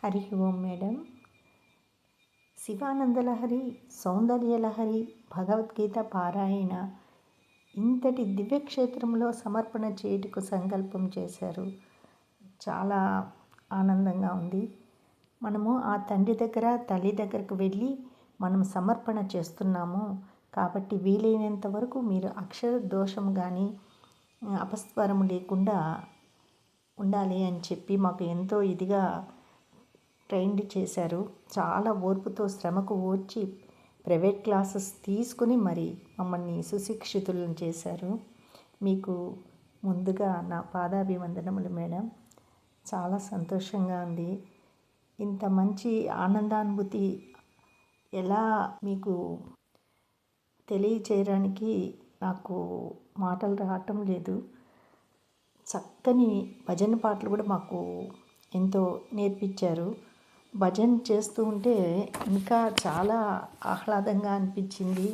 హరి ఓం madam. Shivanandalahari, Soundarya Lahari, Bhagavad Gita పారాయణ ఇంతటి దివ్యక్షేత్రంలో సమర్పణ చేయుటకు సంకల్పం చేశారు. చాలా ఆనందంగా ఉంది. మనము ఆ తండ్రి దగ్గర, తల్లి దగ్గరకు వెళ్ళి మనం సమర్పణ చేస్తున్నాము. కాబట్టి వీలైనంత వరకు మీరు అక్షర దోషం కానీ అపస్వరం లేకుండా ఉండాలి అని చెప్పి మాకు ఎంతో ఇదిగా ట్రైన్డ్ చేశారు. చాలా ఓర్పుతో శ్రమకు ఓర్చి ప్రైవేట్ క్లాసెస్ తీసుకుని మరి మమ్మల్ని సుశిక్షితులను చేశారు. మీకు ముందుగా నా పాదాభివందనములు మేడం. చాలా సంతోషంగా ఉంది. ఇంత మంచి ఆనందానుభూతి ఎలా మీకు తెలియచేయడానికి నాకు మాటలు రావటం లేదు. చక్కని భజన పాటలు కూడా మాకు ఎంతో నేర్పించారు. భజన చేస్తూ ఉంటే ఇంకా చాలా ఆహ్లాదంగా అనిపించింది.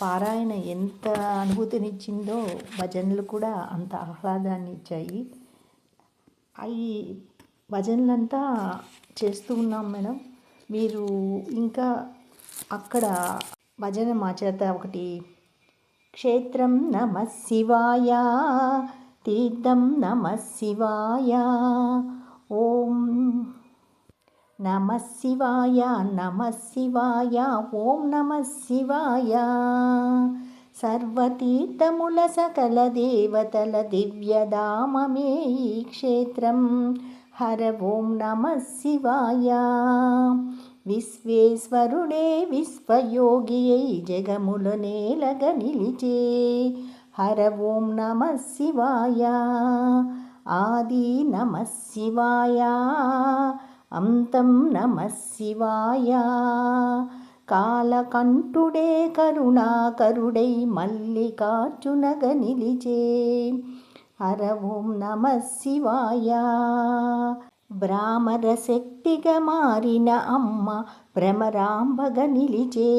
పారాయణ ఎంత అనుభూతినిచ్చిందో భజనలు కూడా అంత ఆహ్లాదాన్ని ఇచ్చాయి. ఈ భజనలంతా చేస్తూ ఉన్నాం మేడం. మీరు ఇంకా అక్కడ భజన మా చేత ఒకటి క్షేత్రం నమః శివాయ, తీర్థం నమః శివాయ, ఓం నమః శివాయ, నమః శివాయ, ఓం నమః శివాయ, సర్వతీర్థముల సకల దేవతల దివ్యధామమే ఈ క్షేత్రం. హర ఓం నమః శివాయ. విశ్వేశ్వరుడే విశ్వయోగియై జగముల నేలగ నిలిచే. హర ఓం నమః శివాయ. ఆది నమః శివాయ, అంతం నమః శివాయ. కాలకంఠుడే కరుణాకరుడై మల్లికార్జునగ నిలిచే. హర ఓం నమః శివాయ. భ్రామర శక్తిగా మారిన అమ్మ భ్రమరాంబగ నిలిచే.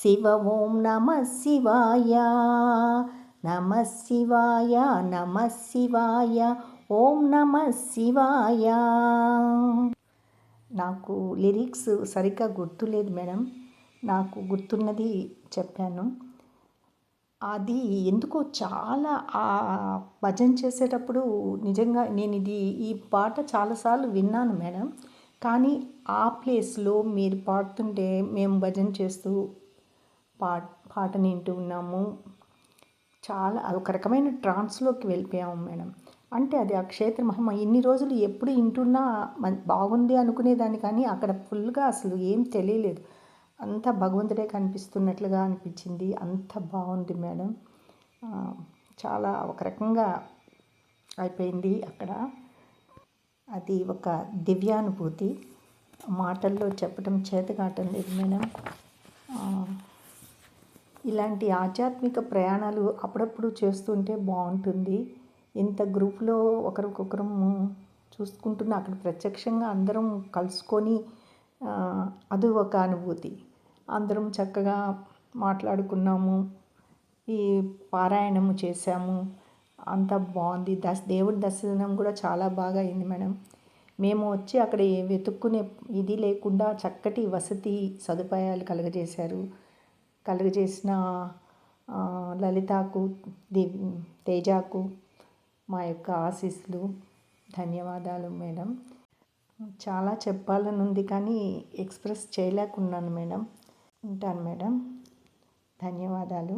శివ ఓం నమః శివాయ. నమః శివాయ, నమః శివాయ, ఓం నమః శివాయ. నాకు లిరిక్స్ సరిగ్గా గుర్తులేదు మేడం. నాకు గుర్తున్నది చెప్పాను. అది ఎందుకో చాలా భజన చేసేటప్పుడు నిజంగా నేను ఈ పాట చాలాసార్లు విన్నాను మేడం. కానీ ఆ ప్లేస్లో మీరు పాడుతుంటే మేము భజన చేస్తూ పాటని వింటూ ఉన్నాము. చాలా ఒక రకమైన ట్రాన్స్లోకి వెళ్ళిపోయాము మేడం. అంటే అది ఆ క్షేత్ర మహిమ. ఇన్ని రోజులు ఎప్పుడు వింటున్నా బాగుంది అనుకునేదాన్ని, కానీ అక్కడ ఫుల్గా అసలు ఏం తెలియలేదు. అంతా భగవంతుడే కనిపిస్తున్నట్లుగా అనిపించింది. అంత బాగుంది మేడం. చాలా ఒక రకంగా అయిపోయింది అక్కడ. అది ఒక దివ్యానుభూతి. మాటల్లో చెప్పడం చేత కావటం లేదు మేడం. ఇలాంటి ఆధ్యాత్మిక ప్రయాణాలు అప్పుడప్పుడు చేస్తుంటే బాగుంటుంది. ఇంత గ్రూప్లో ఒకరికొకరం చూసుకుంటున్న అక్కడ ప్రత్యక్షంగా అందరం కలుసుకొని అది ఒక అనుభూతి. అందరం చక్కగా మాట్లాడుకున్నాము, ఈ పారాయణము చేశాము. అంత బాగుంది. దేవుడి దర్శనం కూడా చాలా బాగా అయింది మేడం. మేము వచ్చి అక్కడ వెతుక్కునే ఇది లేకుండా చక్కటి వసతి సదుపాయాలు కలుగజేసిన లలితకు, తేజకు మా యొక్క ఆశీస్సులు, ధన్యవాదాలు మేడం. చాలా చెప్పాలని ఉంది కానీ ఎక్స్ప్రెస్ చేయలేకున్నాను మేడం. ఉంటాను మేడం. ధన్యవాదాలు.